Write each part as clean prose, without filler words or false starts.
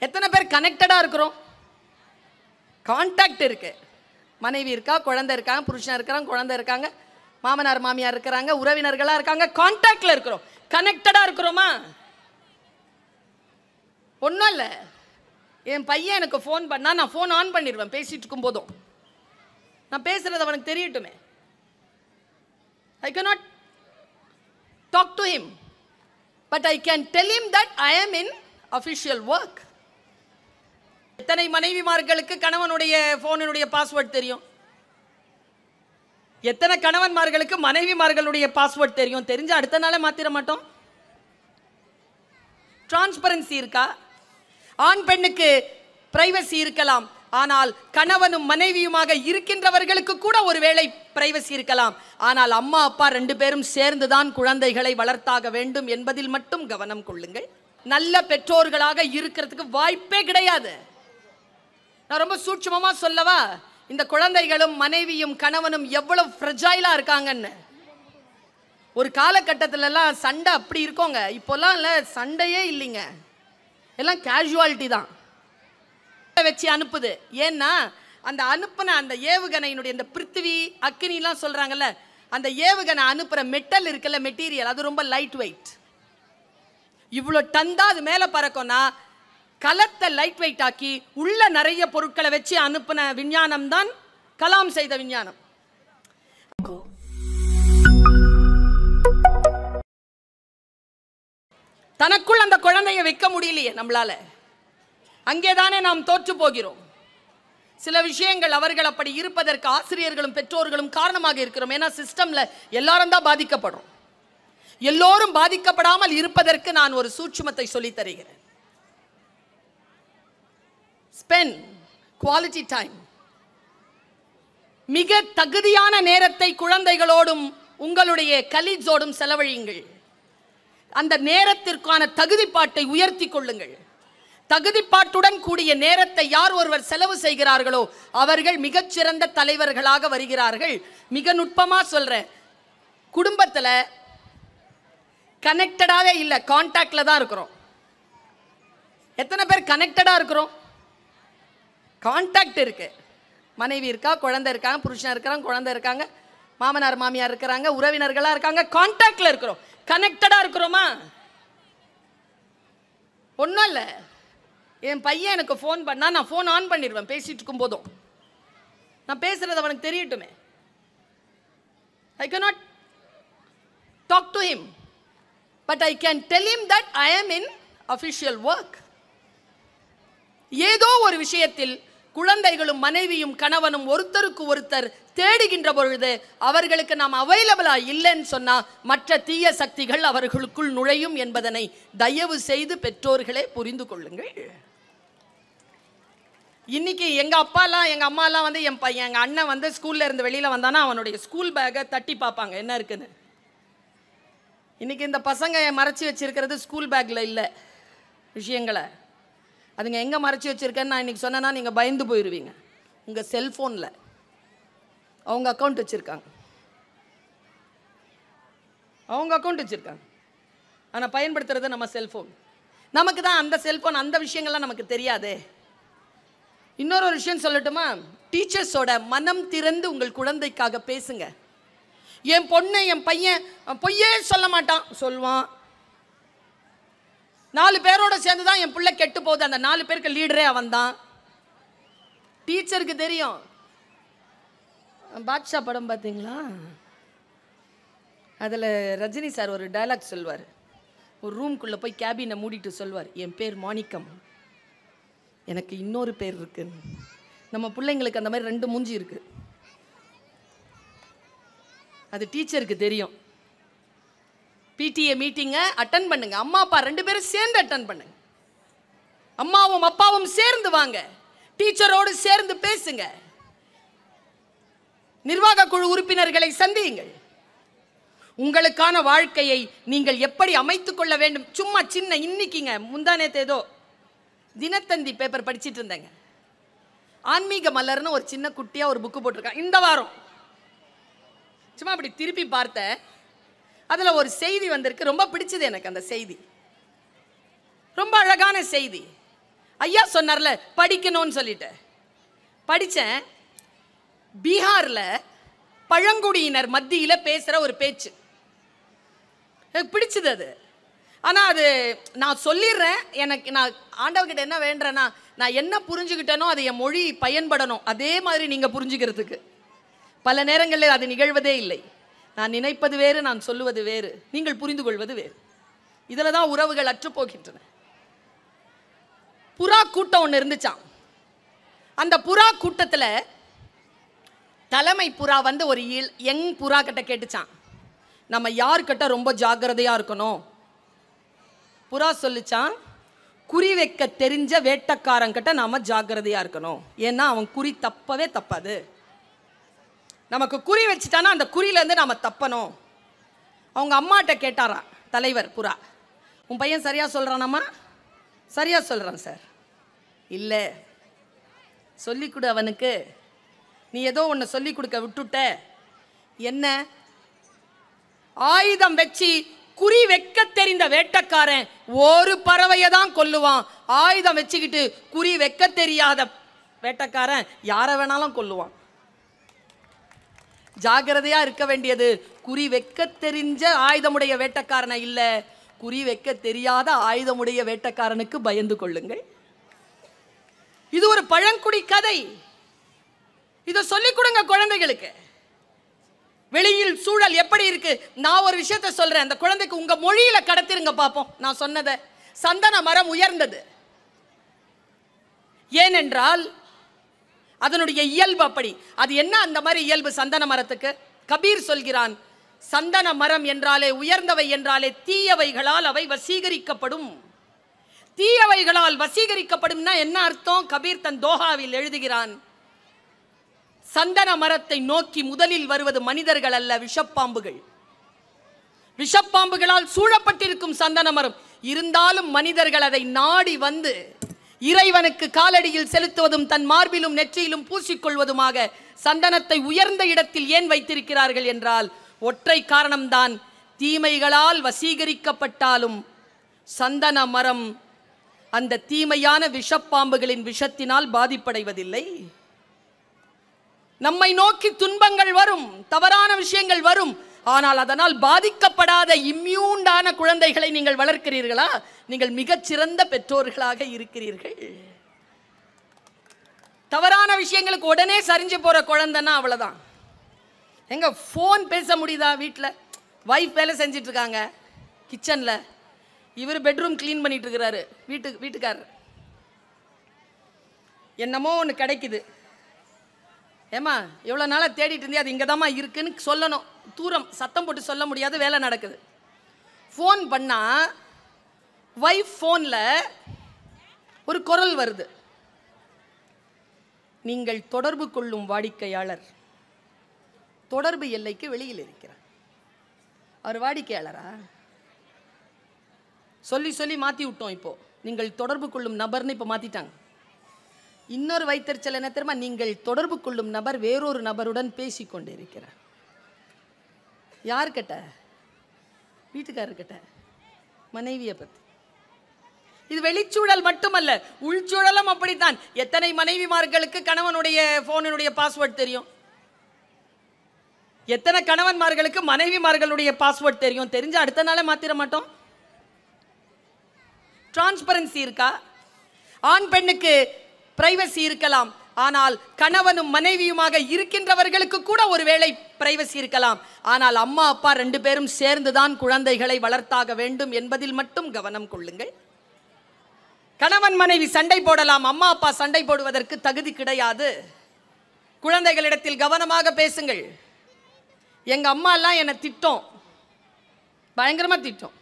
எத்தனை பேர் கனெக்டடா இருக்கிறோம்? கான்டாக்ட் இருக்கு. மனைவி இருக்கா, குழந்தை இருக்காங்க, புருஷன் இருக்காங்க, குழந்தை இருக்காங்க, மாமனார் மாமியார் இருக்கிறாங்க, உறவினர்களா இருக்காங்க, கான்டாக்ட்ல இருக்கிறோம். கனெக்டடா இருக்கிறோமா? ஒன்றும் இல்லை. என் பையன் எனக்கு ஃபோன் பண்ணா நான் ஃபோன் ஆன் பண்ணிடுவேன். பேசிட்டு இருக்கும் போதும் நான் பேசுறது அவனுக்கு தெரியட்டுமே. I cannot talk to him, but I can tell him that I am in official work. எத்தனை மனைவிமார்களுக்கு கணவனுடைய போனுடைய பாஸ்வேர்ட் தெரியும்? எத்தனை கணவன்மார்களுக்கு மனைவிமார்களுடைய பாஸ்வேர்ட் தெரியும்? தெரிஞ்ச அடுத்த நாளே மாத்திர மாட்டோம். டிரான்ஸ்பரன்சி இருக்கா? ஆண் பெண்ணுக்கு பிரைவசி இருக்கலாம், ஆனால் கணவனும் மனைவியுமாக இருக்கின்றவர்களுக்கு கூட ஒருவேளை பிரைவசி இருக்கலாம். ஆனால் அம்மா அப்பா ரெண்டு பேரும் சேர்ந்துதான் குழந்தைகளை வளர்த்தாக வேண்டும் என்பதில் மட்டும் கவனம் கொள்ளுங்கள். நல்ல பெற்றோர்களாக இருக்கிறதுக்கு வாய்ப்பே கிடையாது. நான் ரொம்ப சூட்சமமா சொல்லவா, இந்த குழந்தைகளும் மனைவியும் கணவனும் எவ்வளவு ஃப்ரெஜைலா இருக்காங்கன்னு. ஒரு காலகட்டத்துல எல்லாம் சண்டை அப்படி இருக்கோங்க. இப்போல்லாம் இல்ல, சண்டையே இல்லைங்க, எல்லாம் கேஷுவாலிட்டி தான். வச்சு அனுப்புது. ஏன்னா அந்த அனுப்புன அந்த ஏவுகணையினுடைய இந்த பிருத்திவி அக்னிலாம் சொல்றாங்கல்ல, அந்த ஏவுகணை அனுப்புற மெட்டல் இருக்குல்ல, மெட்டீரியல், அது ரொம்ப லைட் வெயிட். இவ்வளோ டன் தான் அது மேலே பறக்கும்னா கலத்தை லைட் வெயிட் ஆக்கி உள்ள நிறைய பொருட்களை வச்சு அனுப்புன விஞ்ஞானம் தான் கலாம் செய்த விஞ்ஞானம். தனக்குள் அந்த குழந்தையை வைக்க முடியலையே நம்மளால. அங்கேதானே நாம் தோற்று போகிறோம். சில விஷயங்கள் அவர்கள் அப்படி இருப்பதற்கு ஆசிரியர்களும் பெற்றோர்களும் காரணமாக இருக்கிறோம். ஏன்னா சிஸ்டம்ல எல்லாரும் தான் பாதிக்கப்படுறோம். எல்லோரும் பாதிக்கப்படாமல் இருப்பதற்கு நான் ஒரு சூட்சுமத்தை சொல்லி தருகிறேன். Spend quality time. மிக தகுதியான நேரத்தை குழந்தைகளோடும் உங்களுடைய கலீக்ஸோடும் செலவழியுங்கள். அந்த நேரத்திற்கான தகுதிப்பாட்டை உயர்த்தி கொள்ளுங்கள். தகுதிப்பாட்டுடன் கூடிய நேரத்தை யார் ஒருவர் செலவு செய்கிறார்களோ அவர்கள் மிகச்சிறந்த தலைவர்களாக வருகிறார்கள். மிக நுட்பமா சொல்றேன், குடும்பத்தில் கனெக்டடாவே இல்லை, கான்டாக்ட்ல தான் இருக்கிறோம். எத்தனை பேர் கனெக்டடா இருக்கிறோம்? கான்டாக்ட் இருக்கு. மனைவி இருக்கா, குழந்தை இருக்காங்க, புருஷன் இருக்காங்க, குழந்தை இருக்காங்க, மாமனார் மாமியார் இருக்கிறாங்க, உறவினர்களா இருக்காங்க, கான்டாக்ட்ல இருக்கிறோம். கனெக்டடா இருக்கிறோமா? ஒன்றும் இல்லை. என் பையன் எனக்கு ஃபோன் பண்ணா நான் ஃபோன் ஆன் பண்ணிடுவேன். பேசிட்டு இருக்கும் போதும் நான் பேசுறது அவனுக்கு தெரியட்டுமே. I cannot talk to him, but I can tell him that I am in official work. ஏதோ ஒரு விஷயத்தில் குழந்தைகளும் மனைவியும் கணவனும் ஒருத்தருக்கு ஒருத்தர் தேடுகின்ற பொழுது அவர்களுக்கு நாம் அவைலபிளா இல்லைன்னு சொன்னா மற்ற தீய சக்திகள் அவர்களுக்குள் நுழையும் என்பதனை தயவு செய்து பெற்றோர்களே புரிந்து கொள்ளுங்கள். இன்னைக்கு எங்க அப்பாலாம் எங்க அம்மாலாம் வந்து என் பையன் எங்க அண்ணன் வந்து ஸ்கூல்ல இருந்து வெளியில வந்தானா அவனுடைய ஸ்கூல் பேக்கை தட்டி பார்ப்பாங்க என்ன இருக்குன்னு. இன்னைக்கு இந்த பசங்க மறைச்சி வச்சிருக்கிறது ஸ்கூல் பேக்ல இல்லை விஷயங்களை. அதுங்க எங்கே மறைச்சி வச்சுருக்கேன்னு நான் இன்றைக்கி சொன்னேன்னா நீங்கள் பயந்து போயிடுவீங்க. உங்கள் செல்ஃபோனில் அவங்க அக்கௌண்ட் வச்சுருக்காங்க, அவங்க அக்கௌண்ட் வச்சுருக்காங்க. ஆனால் பயன்படுத்துறது நம்ம செல்ஃபோன். நமக்கு தான் அந்த செல்ஃபோன் அந்த விஷயங்கள்லாம் நமக்கு தெரியாதே. இன்னொரு விஷயம் சொல்லட்டுமா? டீச்சர்ஸோட மனம் திறந்து உங்கள் குழந்தைக்காக பேசுங்க. என் பொண்ணு என் பையன் பொய்யே சொல்ல மாட்டான், சொல்வான். 4 பேரோட சேர்ந்து தான் என் பிள்ளை கெட்டு போகுது, அந்த 4 பேருக்கு லீடரே அவன் தான். டீச்சருக்கு தெரியும். பாட்ஷா படம் பார்த்தீங்களா? அதில் ரஜினி சார் ஒரு டைலாக் சொல்வார். ஒரு ரூம்குள்ளே போய் கேபினை மூடிட்டு சொல்வார், என் பேர் மாணிக்கம், எனக்கு இன்னொரு பேர் இருக்குன்னு. நம்ம பிள்ளைங்களுக்கு அந்த மாதிரி 2 மூஞ்சி இருக்கு. அது டீச்சருக்கு தெரியும். பிடிஏ மீட்டிங்கை அட்டன் பண்ணுங்க. அம்மா அப்பா 2 பேரும் சேர்ந்து அட்டன் பண்ணுங்க. அம்மாவும் அப்பாவும் சேர்ந்து வாங்க, டீச்சரோடு சேர்ந்து பேசுங்க. நிர்வாக குழு உறுப்பினர்களை சந்தியுங்கள். உங்களுக்கான வாழ்க்கையை நீங்கள் எப்படி அமைத்துக் கொள்ள வேண்டும். சும்மா சின்ன இன்னைக்குங்க முந்தானேத்து ஏதோ தினத்தந்தி பேப்பர் படிச்சுட்டு இருந்தேங்க. ஆன்மீக மலர்னு ஒரு சின்ன குட்டியா ஒரு புக்கு போட்டிருக்காங்க. இந்த வாரம் சும்மா அப்படி திருப்பி பார்த்தேன். அதில் ஒரு செய்தி வந்திருக்கு, ரொம்ப பிடிச்சது எனக்கு அந்த செய்தி. ரொம்ப அழகான செய்தி. ஐயா சொன்னார்ல படிக்கணும்னு சொல்லிட்டு படித்தேன். பீகாரில் பழங்குடியினர் மத்தியில் பேசுகிற ஒரு பேச்சு எனக்கு பிடிச்சது அது. ஆனால் அது நான் சொல்லிடுறேன். எனக்கு நான் ஆண்டவர்கிட்ட என்ன வேண்டுறேன்னா, நான் என்ன புரிஞ்சுக்கிட்டேனோ அது என் மொழி பயன்படணும், அதே மாதிரி நீங்கள் புரிஞ்சுக்கிறதுக்கு. பல நேரங்களில் அது நிகழ்வதே இல்லை. நான் நினைப்பது வேறு, நான் சொல்லுவது வேறு, நீங்கள் புரிந்து கொள்வது வேறு. இதில் தான் உறவுகள் அற்று போகின்றன. புறா கூட்டம் ஒன்று இருந்துச்சான். அந்த புறா கூட்டத்தில் தலைமை புறா வந்து ஒரு யங் புறா கிட்ட கேட்டுச்சான், நம்ம யார்கிட்ட ரொம்ப ஜாக்கிரதையாக இருக்கணும்? புறா சொல்லிச்சான், குறி வைக்க தெரிஞ்ச வேட்டக்காரங்கிட்ட நாம் ஜாக்கிரதையாக இருக்கணும். ஏன்னா அவன் குறி தப்பவே தப்பாது. நமக்கு குறி வச்சுட்டானா அந்த குறியிலேருந்து நாம் தப்பணும். அவங்க அம்மாட்ட கேட்டாரா தலைவர் புறா, உன் பையன் சரியாக சொல்கிறானாம்மா? சரியாக சொல்கிறான் சார். இல்லை, சொல்லிக் கொடு அவனுக்கு. நீ ஏதோ ஒன்று சொல்லிக் கொடுக்க விட்டுட்ட. என்ன? ஆயுதம் வச்சு குறி வைக்க தெரிந்த வேட்டக்காரன் ஒரு பறவையை தான் கொல்லுவான். ஆயுதம் வச்சுக்கிட்டு குறி வைக்க தெரியாத வேட்டக்காரன் யாரை வேணாலும் கொல்லுவான். ஜாகிரதையா இருக்க வேண்டியது குறி வைக்க தெரிஞ்ச ஆயுதமுடைய வேட்டக்காரனை இல்ல, குறி வைக்க தெரியாத ஆயுதமுடைய வேட்டக்காரனுக்கு பயந்து கொள்ளுங்கள். இது ஒரு பழங்குடி கதை. இதை சொல்லிக் கொடுங்க குழந்தைகளுக்கு. வெளியில் சூழல் எப்படி இருக்கு? நான் ஒரு விஷயத்தை சொல்றேன், அந்த குழந்தைக்கு உங்க மொழியில கடத்திருங்க பாப்போம். நான் சொன்னதை, சந்தன மரம் உயர்ந்தது. ஏனென்றால் அதனுடைய இயல்பு அப்படி. அது என்ன அந்த மாதிரி இயல்பு சந்தன மரத்துக்கு? கபீர் சொல்கிறான், சந்தன மரம் என்றாலே, உயர்ந்தவை என்றாலே தீயவைகளால் அவை வசீகரிக்கப்படும். தீயவைகளால் வசீகரிக்கப்படும்னா என்ன அர்த்தம்? கபீர் தன் தோஹாவில் எழுதுகிறான், சந்தன மரத்தை நோக்கி முதலில் வருவது மனிதர்கள் அல்ல, விஷப்பாம்புகள். விஷப்பாம்புகளால் சூழப்பட்டிருக்கும் சந்தன மரம் இருந்தாலும் மனிதர்கள் அதை நாடி வந்து இறைவனுக்கு காலடியில் செலுத்துவதும் தன் மார்பிலும் நெற்றியிலும் பூசிக்கொள்வதுமாக சந்தனத்தை உயர்ந்த இடத்தில் ஏன் வைத்திருக்கிறார்கள் என்றால் ஒற்றை காரணம்தான், தீமைகளால் வசீகரிக்கப்பட்டாலும் சந்தன மரம் அந்த தீமையான விஷப்பாம்புகளின் விஷத்தினால் பாதிப்படைவதில்லை. நம்மை நோக்கி துன்பங்கள் வரும், தவறான விஷயங்கள் வரும், ஆனால் அதனால் பாதிக்கப்படாத இம்யூண்டான குழந்தைகளை நீங்கள் வளர்க்கிறீர்களா? நீங்கள் மிகச்சிறந்த பெற்றோர்களாக இருக்கிறீர்கள். தவறான விஷயங்களுக்கு உடனே சரிஞ்சு போற குழந்தைன்னா அவ்வளவுதான். எங்க போன் பேச முடியுதா? வீட்டில் வைஃப் வேலை செஞ்சிட்டு இருக்காங்க கிச்சன்ல, இவர் பெட்ரூம் கிளீன் பண்ணிட்டு இருக்கிறாரு. வீட்டுக்காரர் என்னமோ ஒன்று கிடைக்குது, ஏமா எவ்வளோ நாளாக தேடிட்டு இருந்தே அது இங்கே தாம்மா இருக்குன்னு சொல்லணும். தூரம் சத்தம் போட்டு சொல்ல முடியாது, வேலை நடக்குது. ஃபோன் பண்ணால் வைஃப் ஃபோனில் ஒரு குரல் வருது, நீங்கள் தொடர்பு கொள்ளும் வாடிக்கையாளர் தொடர்பு எல்லைக்கு வெளியில் இருக்கிறார். அவர் வாடிக்கையாளரா? சொல்லி சொல்லி மாற்றி விட்டோம். இப்போ நீங்கள் தொடர்பு கொள்ளும் நபர்னு இப்போ மாற்றிட்டாங்க. இன்னொரு வைத்தறிச்சல் என்ன தெரியுமா? நீங்கள் தொடர்பு கொள்ளும் நபர் வேறொரு நபருடன் பேசிக்கொண்டு இருக்கிறார். யார்கிட்ட? வீட்டுக்காரர்கிட்ட, மனைவியை பற்றி. இது வெளிச்சூழல் மட்டுமல்ல, உள்சூழலும் அப்படித்தான். எத்தனை மனைவிமார்களுக்கு கணவனுடைய போனினுடைய பாஸ்வேர்ட் தெரியும்? எத்தனை கணவன்மார்களுக்கு மனைவிமார்களுடைய பாஸ்வேர்ட் தெரியும்? தெரிஞ்ச அடுத்த நாளே மாத்திர மாட்டோம். டிரான்ஸ்பரன்சி இருக்கா? ஆண் பெண்ணுக்கு பிரைவசி இருக்கலாம், ஆனால் கணவனும் மனைவியுமாக இருக்கின்றவர்களுக்கு கூட ஒருவேளை பிரைவசி இருக்கலாம். ஆனால் அம்மா அப்பா ரெண்டு பேரும் சேர்ந்துதான் குழந்தைகளை வளர்த்தாக வேண்டும் என்பதில் மட்டும் கவனம் கொள்ளுங்கள். கணவன் மனைவி சண்டை போடலாம், அம்மா அப்பா சண்டை போடுவதற்கு தகுதி கிடையாது. குழந்தைகளிடத்தில் கவனமாக பேசுங்கள். எங்க அம்மா எல்லாம் என்னை திட்டம், பயங்கரமா திட்டம்,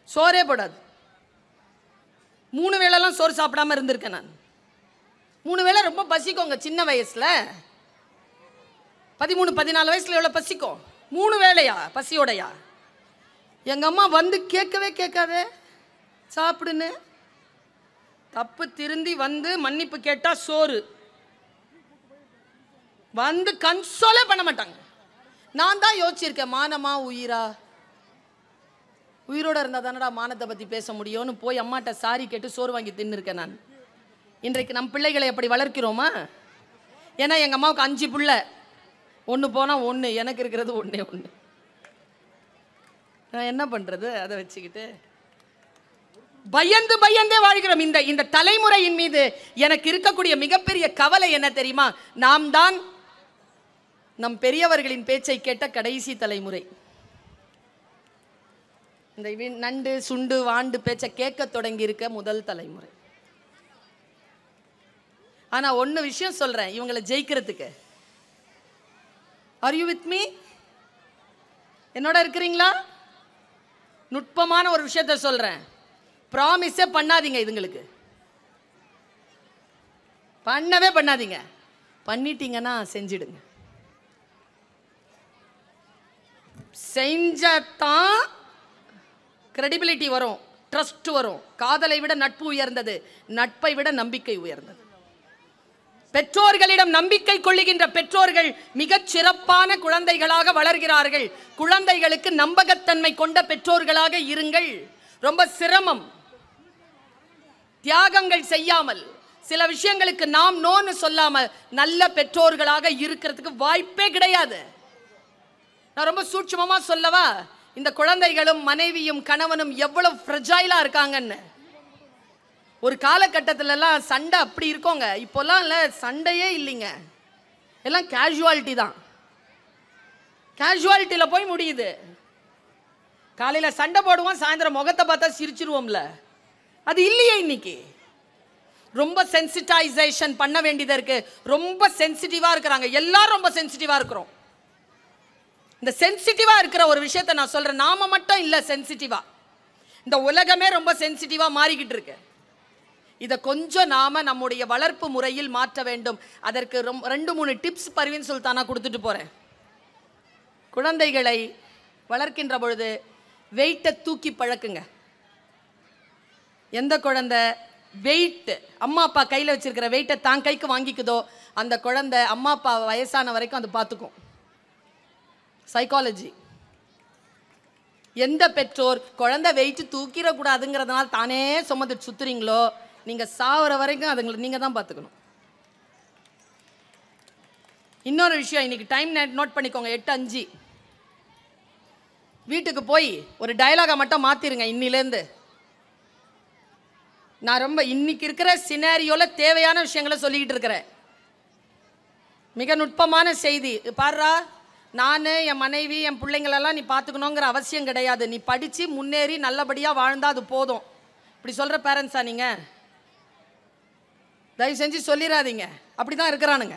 சோறே போடாது. 3 வேளைலாம் சோறு சாப்பிடாம இருந்திருக்கேன் நான். 3 வேளை ரொம்ப பசிக்கோங்க. சின்ன வயசுல 13-14 வயசுல எவ்வளவு பசிக்கும்? 3 வேளையா பசியோடையா? எங்க அம்மா வந்து கேட்கவே கேட்காதே சாப்பிடுன்னு. தப்பு திருந்தி வந்து மன்னிப்பு கேட்டா சோறு வந்து கன்சோலே பண்ண மாட்டாங்க. நான் தான் யோசிச்சிருக்கேன், மானமா உயிரா? உயிரோட இருந்தா தானடா மானத்தை பத்தி பேச முடியும்னு போய் அம்மாட்ட சாரி கேட்டு சோறு வாங்கி தின்னு இருக்கேன் நான். இன்றைக்கு நம் பிள்ளைகளை எப்படி வளர்க்கிறோமா? ஏன்னா எங்கள் அம்மாவுக்கு 5 பிள்ளை, ஒன்று போனால் 1, எனக்கு இருக்கிறது 1. நான் என்ன பண்ணுறது? அதை வச்சுக்கிட்டு பயந்து பயந்தே வாழ்கிறோம். இந்த தலைமுறையின் மீது எனக்கு இருக்கக்கூடிய மிகப்பெரிய கவலை என்ன தெரியுமா? நாம் தான் நம் பெரியவர்களின் பேச்சை கேட்ட கடைசி தலைமுறை. இந்த நண்டு சுண்டு வாண்டு பேச்சை கேட்க தொடங்கி இருக்க முதல் தலைமுறை. ஆனா ஒன்னு விஷயம் சொல்றேன், இவங்களை ஜெயிக்கிறதுக்கு, ஆர் யூ வித் மீ? என்னோட இருக்கிறீங்களா? நுட்பமான ஒரு விஷயத்த சொல்றேன், ப்ராமிஸே பண்ணாதீங்க, இதுங்களுக்கு பண்ணவே பண்ணாதீங்க. பண்ணிட்டீங்கன்னா செஞ்சிடுங்க. செஞ்சத்தான் கிரெடிபிலிட்டி வரும், ட்ரஸ்ட் வரும். காதலை விட நட்பு உயர்ந்தது, நட்பை விட நம்பிக்கை உயர்ந்தது. பெற்றோர்களிடம் நம்பிக்கை கொள்ளுகின்ற பெற்றோர்கள் மிகச் சிறப்பான குழந்தைகளாக வளர்கிறார்கள். குழந்தைகளுக்கு நம்பகத்தன்மை கொண்ட பெற்றோர்களாக இருங்கள். ரொம்ப சிரமம். தியாகங்கள் செய்யாமல், சில விஷயங்களுக்கு நாம் நோன்னு சொல்லாமல் நல்ல பெற்றோர்களாக இருக்கிறதுக்கு வாய்ப்பே கிடையாது. நான் ரொம்ப சூட்சமமா சொல்லவா, இந்த குழந்தைகளும் மனைவியும் கணவனும் எவ்வளவு ஃப்ரெஜைலா இருக்காங்கன்னு. ஒரு காலகட்டத்திலலாம் சண்டை அப்படி இருக்கோங்க, இப்போல்லாம் இல்லை, சண்டையே இல்லைங்க, எல்லாம் கேஷுவாலிட்டி தான். கேஷுவாலிட்டியில் போய் முடியுது. காலையில் சண்டை போடுவோம், சாயந்தரம் முகத்தை பார்த்தா சிரிச்சிருவோம்ல, அது இல்லையே இன்னைக்கு. ரொம்ப சென்சிட்டைசேஷன் பண்ண வேண்டியதாக இருக்கு. ரொம்ப சென்சிட்டிவாக இருக்கிறாங்க, எல்லாரும் ரொம்ப சென்சிட்டிவாக இருக்கிறோம். இந்த சென்சிட்டிவாக இருக்கிற ஒரு விஷயத்தை நான் சொல்கிறேன், நாம மட்டும் இல்லை சென்சிட்டிவா, இந்த உலகமே ரொம்ப சென்சிட்டிவாக மாறிக்கிட்டு இருக்கு. இதை கொஞ்சம் நாம நம்முடைய வளர்ப்பு முறையில் மாற்ற வேண்டும். அதற்கு 2-3 டிப்ஸ் பர்வீன் சுல்தானா கொடுத்துட்டு போகிறேன். குழந்தைகளை வளர்க்கின்ற பொழுது வெயிட்டை தூக்கி பழக்குங்க. எந்த குழந்தை வெயிட் அம்மா அப்பா கையில் வச்சிருக்கிற வெயிட்டை தான் கைக்கு வாங்கிக்குதோ அந்த குழந்தை அம்மா அப்பா வயசான வரைக்கும் அது பார்த்துக்கும். சைக்காலஜி. எந்த பெற்றோர் குழந்தை வெயிட் தூக்கிடக்கூடாதுங்கிறதுனால தானே சுமந்துட்டு சுத்துறீங்களோ, நீங்கள் சாவர வரைக்கும் அதுங்களை நீங்கள் தான் பார்த்துக்கணும். இன்னொரு விஷயம், இன்னைக்கு டைம் நோட் பண்ணிக்கோங்க, 8:05. வீட்டுக்கு போய் ஒரு டயலாகை மட்டும் மாற்றிருங்க இன்னிலேருந்து. நான் ரொம்ப இன்னைக்கு இருக்கிற சினாரியோவில் தேவையான விஷயங்களை சொல்லிக்கிட்டு இருக்கிறேன். மிக நுட்பமான செய்தி பாருடா. நான் என் மனைவி என் பிள்ளைங்களெல்லாம் நீ பார்த்துக்கணுங்கிற அவசியம் கிடையாது. நீ படித்து முன்னேறி நல்லபடியாக வாழ்ந்தால் அது போதும். இப்படி சொல்கிற பேரண்ட்ஸா நீங்கள்? தயவு செஞ்சு சொல்லிடாதீங்க. அப்படி தான் இருக்கிறானுங்க.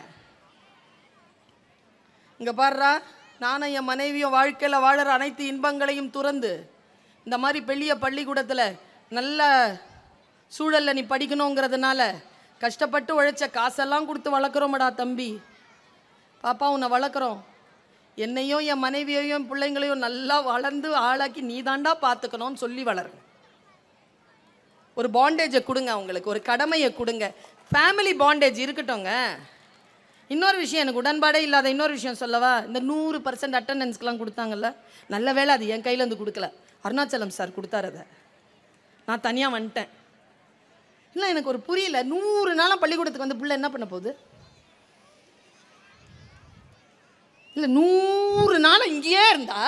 இங்கே பாருடா, நானும் என் மனைவியும் வாழ்க்கையில் வாழற அனைத்து இன்பங்களையும் துறந்து இந்த மாதிரி பெரிய பள்ளிக்கூடத்தில் நல்ல சூழலில் நீ படிக்கணுங்கிறதுனால கஷ்டப்பட்டு உழைச்ச காசெல்லாம் கொடுத்து வளர்க்குறோமடா தம்பி, பாப்பா உன்னை வளர்க்குறோம். என்னையும் என் மனைவியையும் என் பிள்ளைங்களையும் நல்லா வளர்ந்து ஆளாக்கி நீ தாண்டா பார்த்துக்கணும்னு சொல்லி வளருங்க. ஒரு பாண்டேஜை கொடுங்க, அவங்களுக்கு ஒரு கடமையை கொடுங்க. ஃபேமிலி பாண்டேஜ் இருக்கட்டும்ங்க. இன்னொரு விஷயம், எனக்கு உடன்பாடே இல்லாத இன்னொரு விஷயம் சொல்லவா? இந்த 100% அட்டண்டன்ஸ்க்கெலாம் கொடுத்தாங்கல்ல, நல்ல வேலை அது என் கையிலேருந்து கொடுக்கல, அருணாச்சலம் சார் கொடுத்தாரு. அதை நான் தனியாக வந்துட்டேன். இல்லை எனக்கு ஒரு புரியல, 100 நாளாக பள்ளிக்கூடத்துக்கு வந்து பிள்ளை என்ன பண்ண போகுது? இல்லை 100 நாள் இங்கேயே இருந்தா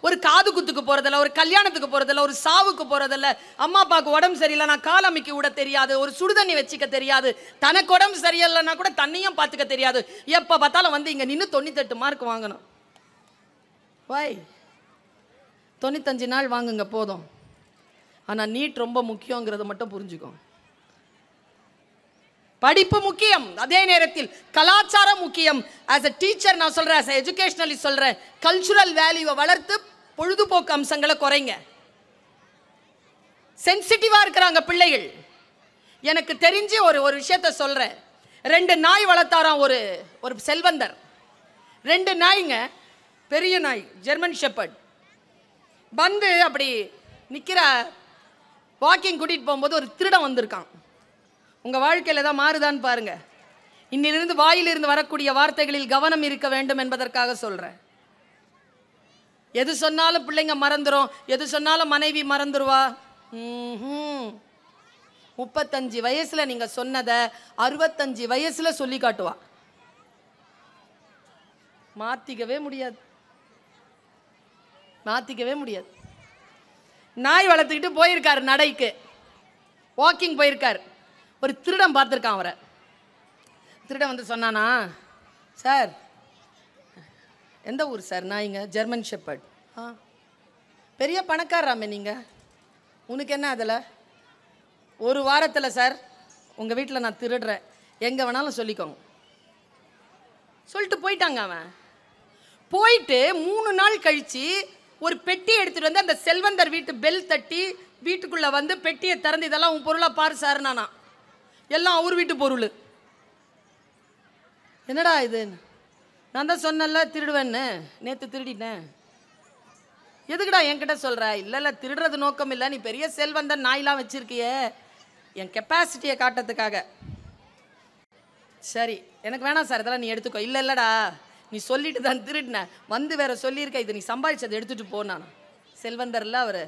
ஒரு காது குத்துக்கு போகிறதில்ல, ஒரு கல்யாணத்துக்கு போகிறதில்ல, ஒரு சாவுக்கு போகிறதில்ல, அம்மா அப்பாவுக்கு உடம்பு சரியில்லை நான் கால் அமைக்க விட தெரியாது, ஒரு சுடுதண்ணி வச்சுக்க தெரியாது, தனக்கு உடம்பு சரியில்லைன்னா கூட தண்ணியும் பார்த்துக்க தெரியாது, எப்போ பார்த்தாலும் வந்து இங்கே நின்று 98 மார்க் வாங்கணும். வாய் 95 நாள் வாங்குங்க போதும். ஆனால் நீட் ரொம்ப முக்கியங்கிறத மட்டும் புரிஞ்சுக்கோங்க. படிப்பு முக்கியம், அதே நேரத்தில் கலாச்சாரம் முக்கியம். ஆஸ் எ டீச்சர் நான் சொல்கிறேன், ஆஸ் எ எஜுகேஷனலிஸ்ட் சொல்கிறேன், கல்ச்சுரல் வேல்யூவை வளர்த்து பொழுதுபோக்கு அம்சங்களை குறைங்க. சென்சிட்டிவாக இருக்கிறாங்க பிள்ளைகள். எனக்கு தெரிஞ்சு ஒரு விஷயத்த சொல்கிறேன். 2 நாய் வளர்த்தாராம் ஒரு செல்வந்தர். 2 நாய்ங்க, பெரிய நாய், ஜெர்மன் ஷெப்பர்ட். வந்து அப்படி நிற்கிற வாக்கிங் கூட்டிகிட்டு போகும்போது ஒரு திருடன் வந்திருக்கான். உங்கள் வாழ்க்கையில் ஏதாவது மாறுதான்னு பாருங்கள். இன்னிலிருந்து வாயிலிருந்து வரக்கூடிய வார்த்தைகளில் கவனம் இருக்க வேண்டும் என்பதற்காக சொல்கிறேன். எது சொன்னாலும் பிள்ளைங்க மறந்துடும், எது சொன்னாலும் மனைவி மறந்துடுவா. 35 வயசுல நீங்க சொன்னதை 65 வயசுல சொல்லி காட்டுவா. மாத்திக்கவே முடியாது, மாத்திக்கவே முடியாது. நாய் வளர்த்துக்கிட்டு போயிருக்காரு, நடைக்கு வாக்கிங் போயிருக்கார். ஒரு திருடன் பார்த்துருக்கான் அவரை. திருடன் வந்து சொன்னானா, சார் எந்த ஊர் சார்? நான் இங்கே ஜெர்மன் ஷெப்பர்ட். பெரிய பணக்காரராமே நீங்கள், உனக்கு என்ன அதில்? ஒரு வாரத்தில் சார் உங்கள் வீட்டில் நான் திருடுறேன், எங்கே வேணாலும் சொல்லிக்கோங்க சொல்லிட்டு போயிட்டாங்க. அவன் போயிட்டு 3 நாள் கழித்து ஒரு பெட்டி எடுத்துகிட்டு வந்து அந்த செல்வந்தர் வீட்டு பெல் தட்டி வீட்டுக்குள்ளே வந்து பெட்டியை திறந்து, இதெல்லாம் உன் பொருளாக பாரு சார். நானா எல்லாம் அவர் வீட்டு பொருள். என்னடா இது? நான் தான் சொன்னல திருடுவேன்னு, நேற்று திருடினேன். எதுக்குடா என்கிட்ட சொல்கிற? இல்லை திருடுறது நோக்கம் இல்லை, நீ பெரிய செல்வந்தன், நாயெலாம் வச்சுருக்கியே, என் கெப்பாசிட்டியை காட்டுறதுக்காக. சரி எனக்கு வேணாம் சார், இதெல்லாம் நீ எடுத்துக்கோ. இல்லைடா நீ சொல்லிட்டு தான் திருடின, வந்து வேற சொல்லியிருக்க, இது நீ சம்பாதிச்சதை எடுத்துகிட்டு போனான். செல்வந்தர்ல அவர்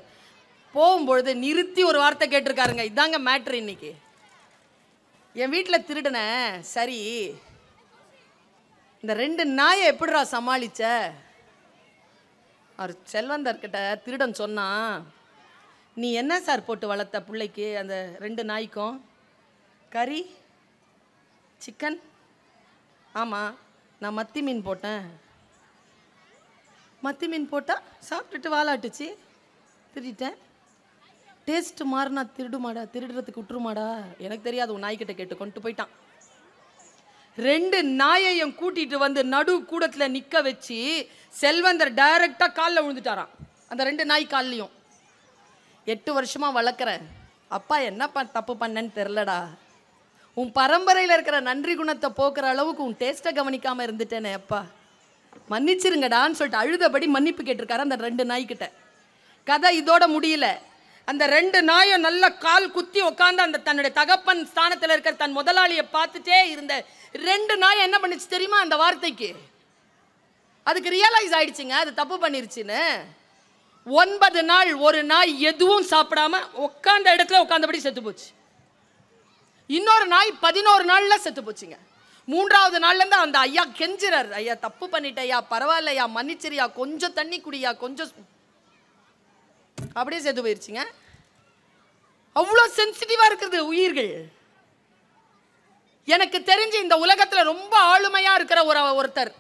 போகும்பொழுது நிறுத்தி ஒரு வார்த்தை கேட்டிருக்காருங்க. இதாங்க மேட்ரு இன்னைக்கு. என் வீட்டில் திருடின, சரி இந்த 2 நாயை எப்படிடா சமாளிச்ச? அவர் செல்வந்தர்கிட்ட திருடன் சொன்னான், நீ என்ன சார் போட்டு வளர்த்த பிள்ளைக்கு அந்த 2 நாய்க்கும்? கறி, சிக்கன். ஆமாம், நான் மத்தி மீன் போட்டேன். மத்தி மீன் போட்டால் சாப்பிட்டுட்டு வாலாட்டுச்சு, திருடிட்டேன். டேஸ்ட்டு மாறினா திருடுமாடா, திருடுறதுக்கு விட்டுருமாடா? எனக்கு தெரியாது, உன் நாய்கிட்ட கேட்டு கொண்டு போயிட்டான். 2 நாயையும் கூட்டிட்டு வந்து நடு கூடத்தில் நிற்க வச்சு செல்வந்தர் டைரக்டாக காலில் விழுந்துட்டாராம், அந்த 2 நாய் கால்லையும். 8 வருஷமாக வளர்க்குறேன், அப்பா என்ன தப்பு பண்ணேன்னு தெரிலடா, உன் பரம்பரையில் இருக்கிற நன்றி குணத்தை போக்குற அளவுக்கு உன் டேஸ்ட்டை கவனிக்காமல் இருந்துட்டேனே அப்பா, மன்னிச்சிருங்கடான்னு சொல்லிட்டு அழுதபடி மன்னிப்பு கேட்டிருக்காரு அந்த 2 நாய்கிட்ட. கதை இதோட முடியல. அந்த 2 நாயும் நல்ல கால் குத்தி உட்காந்து அந்த தன்னுடைய தகப்பன் ஸ்தானத்தில் இருக்கிற தன் முதலாளியை பார்த்துட்டே இருந்த 2 நாய் என்ன பண்ணிச்சு தெரியுமா? அந்த வார்த்தைக்கு அதுக்கு ரியலைஸ் ஆயிடுச்சுங்க, அது தப்பு பண்ணிருச்சுன்னு. 9 நாள் ஒரு நாய் எதுவும் சாப்பிடாம உட்காந்த இடத்துல உட்காந்தபடி செத்து போச்சு. இன்னொரு நாய் 11 நாள்ல செத்து போச்சுங்க. 3வது நாள்ல இருந்து அந்த ஐயா கெஞ்சுறாரு, ஐயா தப்பு பண்ணிட்ட ஐயா, பரவாயில்லையா, மன்னிச்சிரியா, கொஞ்சம் தண்ணி குடியா, கொஞ்சம், அப்படியே செத்து போயிருச்சுங்க. அவ்வளோ சென்சிட்டிவா இருக்குது உயிர்கள். எனக்கு தெரிஞ்சு இந்த உலகத்துல ரொம்ப ஆளுமையா இருக்கிற ஒருத்தர்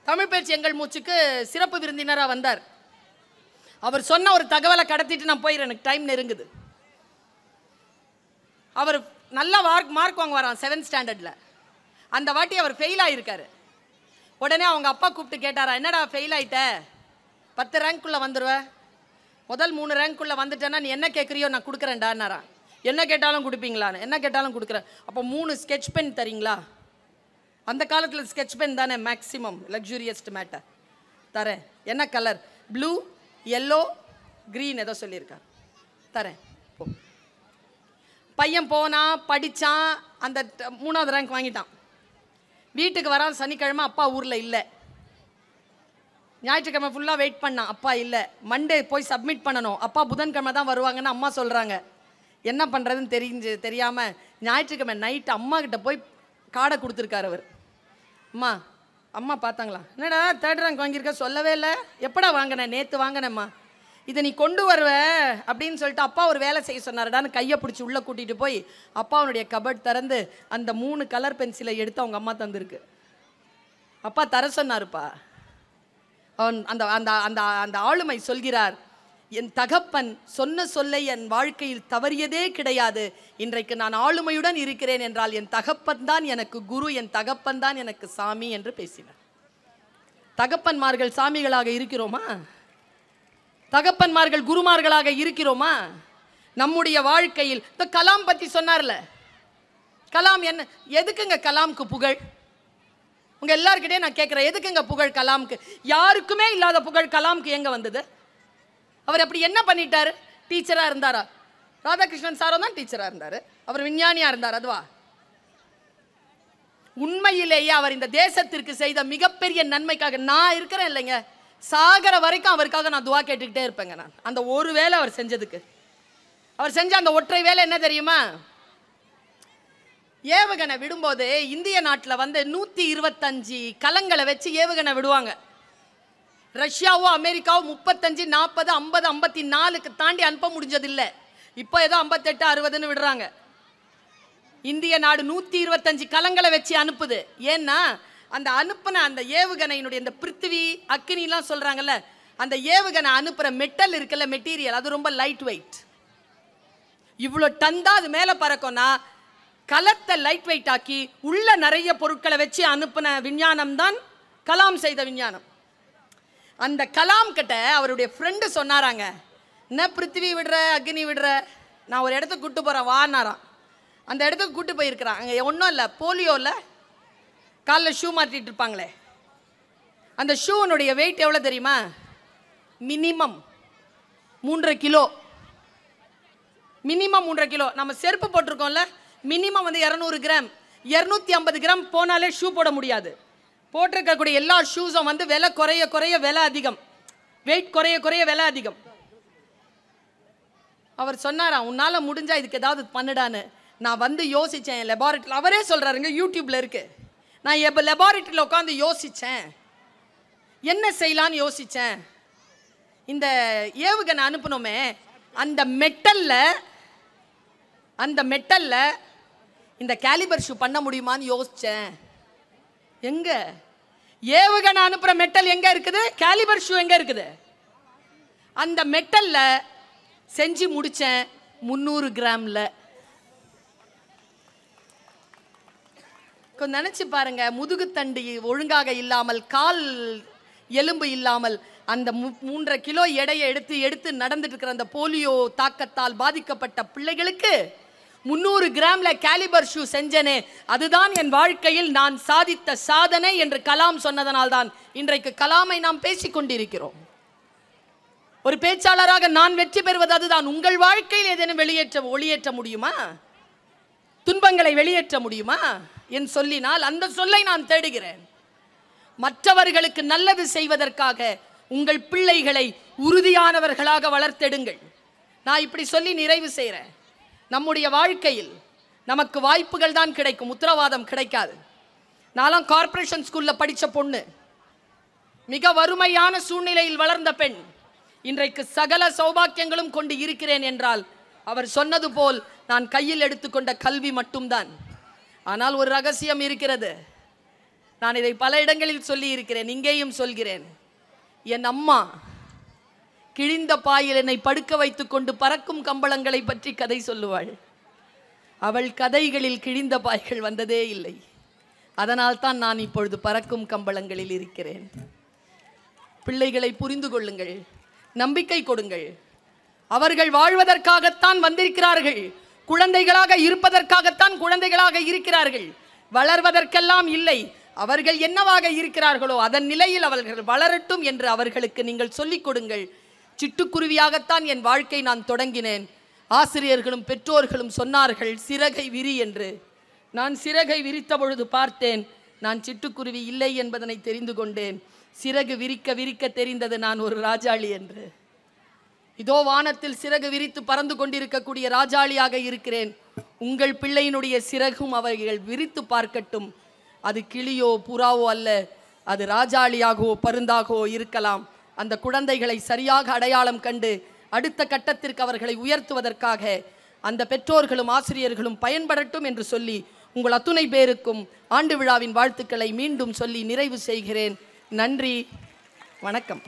தமிழ் பேச்சு எங்கள் மூச்சுக்கு சிறப்பு விருந்தினராக வந்தார். அவர் சொன்ன ஒரு தகவலை கடத்திட்டு நான் போயிடுறேன், எனக்கு டைம் நெருங்குது. அவர் நல்லா மார்க் வாங்குவாராம் 7th ஸ்டாண்டர்டில். அந்த வாட்டி அவர் ஃபெயில் ஆகியிருக்காரு. உடனே அவங்க அப்பா கூப்பிட்டு கேட்டாரா, என்னடா ஃபெயில் ஆகிட்ட, 10 ரேங்க்குள்ளே வந்துடுவேன், முதல் 3 ரேங்க்குள்ளே வந்துட்டேன்னா நீ என்ன கேட்குறியோ நான் கொடுக்குறேன்டான்னாரா. என்ன கேட்டாலும் கொடுப்பீங்களான்னு. என்ன கேட்டாலும் கொடுக்குறேன். அப்போ 3 ஸ்கெட்ச் பென் தரீங்களா? அந்த காலத்தில் ஸ்கெட்ச் பென் தானே மேக்ஸிமம் லக்ஸூரியஸ்ட் மேட்டர். தரேன். என்ன கலர்? ப்ளூ, எல்லோ, க்ரீன் ஏதோ சொல்லியிருக்கார். தரேன். போ. பையன் போனான், படித்தான், அந்த 3வது ரேங்க் வாங்கிட்டான். வீட்டுக்கு வரான் சனிக்கிழமை, அப்பா ஊரில் இல்லை. ஞாயிற்றுக்கிழமை ஃபுல்லாக வெயிட் பண்ணான், அப்பா இல்லை. மண்டே போய் சப்மிட் பண்ணணும், அப்பா புதன்கிழமை தான் வருவாங்கன்னு அம்மா சொல்கிறாங்க. என்ன பண்ணுறதுன்னு தெரியாமல் ஞாயிற்றுக்கிழமை நைட்டு அம்மா கிட்ட போய் கார்டை கொடுத்துருக்காரு அவர். அம்மா அம்மா பார்த்தாங்களா, என்னடா 3rd ரேங்க் வாங்கியிருக்க, சொல்லவே இல்லை, எப்படா வாங்கினேன்? நேற்று வாங்கினேம்மா, இதை நீ கொண்டு வருவ அப்படின்னு சொல்லிட்டு அப்பா ஒரு வேலை செய்ய சொன்னார்டான்னு கையை பிடிச்சி உள்ளே கூட்டிகிட்டு போய் அப்பாவுடைய கபட் திறந்து அந்த 3 கலர் பென்சிலை எடுத்து அவங்க அம்மா தந்துருக்கு. அப்பா தர சொன்னாருப்பா. அவன் அந்த அந்த அந்த அந்த ஆளுமை சொல்கிறார், என் தகப்பன் சொன்ன சொல்லை என் வாழ்க்கையில் தவறியதே கிடையாது. இன்றைக்கு நான் ஆளுமையுடன் இருக்கிறேன் என்றால் என் தகப்பன் தான் எனக்கு குரு, என் தகப்பன் தான் எனக்கு சாமி என்று பேசினார். தகப்பன்மார்கள் சாமிகளாக இருக்கிறோமா? தகப்பன்மார்கள் குருமார்களாக இருக்கிறோமா? நம்முடைய வாழ்க்கையில் இந்த கலாம் பற்றி சொன்னார்ல, கலாம் என்ன, எதுக்குங்க கலாம்க்கு புகழ்? உங்க எல்லார்கிட்டே நான் கேட்குறேன், எதுக்குங்க புகழ் கலாம்க்கு? யாருக்குமே இல்லாத புகழ் கலாம்க்கு எங்க வந்தது? அவர் அப்படி என்ன பண்ணிட்டாரு? டீச்சராக இருந்தாரா? ராதாகிருஷ்ணன் சாரோ தான் டீச்சராக இருந்தார், அவர் விஞ்ஞானியாக இருந்தார். அதுவா? உண்மையிலேயே அவர் இந்த தேசத்திற்கு செய்த மிகப்பெரிய நன்மைக்காக நான் இருக்கிறேன் இல்லைங்க, சாகர வரைக்கும் அவருக்காக நான் துவா கேட்டுக்கிட்டே இருப்பேங்க. நான் அந்த ஒரு வேலை அவர் செஞ்சதுக்கு, அவர் செஞ்ச அந்த ஒற்றை வேலை என்ன தெரியுமா? ஏவுகணை விடும்போது இந்திய நாட்டில் வந்து 125 கலங்களை வச்சு ஏவுகணை விடுவாங்க. ரஷ்யாவோ அமெரிக்காவோ 35, 40, 50, 54க்கு தாண்டி அனுப்ப முடிஞ்சதில்லை. இப்போ ஏதோ 58, 60ன்னு விடுறாங்க. இந்திய நாடு 125 கலங்களை வச்சு அனுப்புது. ஏன்னா அந்த அனுப்புன அந்த ஏவுகணையினுடைய இந்த பிருத்திவி அக்னிலாம் சொல்றாங்கல்ல, அந்த ஏவுகணை அனுப்புற மெட்டல் இருக்குல்ல, மெட்டீரியல், அது ரொம்ப லைட் வெயிட். இவ்வளோ டன் தான் அது மேலே பறக்கும்னா கலத்தை லைட் வெயிட் ஆக்கி உள்ள நிறைய பொருட்களை வச்சு அனுப்பின விஞ்ஞானம் தான் கலாம் செய்த விஞ்ஞானம். அந்த கலாம் கிட்ட அவருடைய ஃப்ரெண்டு சொன்னாராங்க, என்ன பிருத்திவி விடுற அக்னி விடுற, நான் ஒரு இடத்துக்கு கூட்டு போகிறேன் வானாராம். அந்த இடத்துக்கு கூட்டு போயிருக்கிறான். அங்கே ஒன்றும் இல்லை, போலியோவில் காலில் ஷூ மாட்டிட்டு இருப்பாங்களே, அந்த ஷூனுடைய வெயிட் எவ்வளோ தெரியுமா? Minimum 3.5 kilo. Minimum 3.5 kilo. நம்ம செருப்பு போட்டிருக்கோம்ல, மினிமம் வந்து 200 கிராம், 250 கிராம் போனாலே ஷூ போட முடியாது. போட்டிருக்கக்கூடிய எல்லா ஷூஸும் வந்து விலை குறைய குறைய விலை அதிகம், வெயிட் குறைய குறைய விலை அதிகம். அவர் சொன்னாரா, உன்னால் முடிஞ்சா இதுக்கு ஏதாவது பண்ணுடான்னு. நான் வந்து யோசித்தேன் லெபார்ட்டரியில். அவரே சொல்கிறாருங்க, யூடியூப்பில் இருக்கு. நான் எப்போ லெபார்ட்டரியில் உட்காந்து யோசித்தேன், என்ன செய்யலான்னு யோசித்தேன். இந்த ஏவுகணை அனுப்பணுமே, அந்த மெட்டல்ல இந்த கேலிபர் ஷூ பண்ண முடியுமான்னு யோசித்தேன். எங்க ஏவுகணை அனுப்புற மெட்டல் எங்க இருக்குது, கேலிபர் ஷூ எங்க இருக்குது? அந்த மெட்டல்ல செஞ்சு முடிச்சேன் 300 கிராம்ல. கொஞ்சம் நினைச்சு பாருங்க, முதுகுத்தண்டு ஒழுங்காக இல்லாமல், கால் எலும்பு இல்லாமல், அந்த 3.5 கிலோ எடையை எடுத்து நடந்துட்டு இருக்கிற அந்த போலியோ தாக்கத்தால் பாதிக்கப்பட்ட பிள்ளைகளுக்கு 300 கிராம்ல கேலிபர் ஷூ செஞ்சனே, அதுதான் என் வாழ்க்கையில் நான் சாதித்த சாதனை என்று கலாம் சொன்னதனால்தான் இன்றைக்கு கலாமை நாம் பேசிக் கொண்டிருக்கிறோம். ஒரு பேச்சாளராக நான் வெற்றி பெறுவது அதுதான். உங்கள் வாழ்க்கையில் ஏதேனும் ஒளியேற்ற முடியுமா? துன்பங்களை வெளியேற்ற முடியுமா என் சொல்லினால்? அந்த சொல்லை நான் தேடுகிறேன். மற்றவர்களுக்கு நல்லது செய்வதற்காக உங்கள் பிள்ளைகளை உறுதியானவர்களாக வளர்த்தெடுங்கள். நான் இப்படி சொல்லி நிறைவு செய்கிறேன். நம்முடைய வாழ்க்கையில் நமக்கு வாய்ப்புகள் தான் கிடைக்கும், உத்தரவாதம் கிடைக்காது. நான்லாம் கார்ப்பரேஷன் ஸ்கூலில் படித்த பொண்ணு, மிக வறுமையான சூழ்நிலையில் வளர்ந்த பெண். இன்றைக்கு சகல சௌபாக்கியங்களும் கொண்டு இருக்கிறேன் என்றால் அவர் சொன்னது போல் நான் கையில் எடுத்துக்கொண்ட கல்வி மட்டும்தான். ஆனால் ஒரு ரகசியம் இருக்கிறது. நான் இதை பல இடங்களில் சொல்லி இருக்கிறேன், இங்கேயும் சொல்கிறேன். என் அம்மா கிழிந்த பாயில் என்னை படுக்க வைத்துக் கொண்டு பறக்கும் கம்பளங்களை பற்றி கதை சொல்லுவாள். அவள் கதைகளில் கிழிந்த பாய்கள் வந்ததே இல்லை. அதனால் தான் நான் இப்பொழுது பறக்கும் கம்பளங்களில் இருக்கிறேன். பிள்ளைகளை புரிந்து கொள்ளுங்கள், நம்பிக்கை கொடுங்கள். அவர்கள் வாழ்வதற்காகத்தான் வந்திருக்கிறார்கள், குழந்தைகளாக இருப்பதற்காகத்தான் குழந்தைகளாக இருக்கிறார்கள், வளர்வதற்கெல்லாம் இல்லை. அவர்கள் என்னவாக இருக்கிறார்களோ அதன் நிலையில் அவர்கள் வளரட்டும் என்று அவர்களுக்கு நீங்கள் சொல்லிக் கொடுங்கள். சிட்டுக்குருவியாகத்தான் என் வாழ்க்கை நான் தொடங்கினேன். ஆசிரியர்களும் பெற்றோர்களும் சொன்னார்கள் சிறகை விரி என்று. நான் சிறகை விரித்த பொழுது பார்த்தேன், நான் சிட்டுக்குருவி இல்லை என்பதனை தெரிந்து கொண்டேன். சிறகு விரிக்க விரிக்க தெரிந்தது நான் ஒரு ராஜாளி என்று. இதோ வானத்தில் சிறகு விரித்து பறந்து கொண்டிருக்கக்கூடிய ராஜாளியாக இருக்கிறேன். உங்கள் பிள்ளையினுடைய சிறகும் அவர்கள் விரித்து பார்க்கட்டும். அது கிளியோ புறாவோ அல்ல, அது ராஜாளியாகவோ பருந்தாகவோ இருக்கலாம். அந்த குழந்தைகளை சரியாக அடையாளம் கண்டு அடுத்த கட்டத்திற்கு அவர்களை உயர்த்துவதற்காக அந்த பெற்றோர்களும் ஆசிரியர்களும் பயன்படட்டும் என்று சொல்லி உங்கள் அத்துணை பேருக்கும் ஆண்டு விழாவின் வாழ்த்துக்களை மீண்டும் சொல்லி நிறைவு செய்கிறேன். நன்றி, வணக்கம்.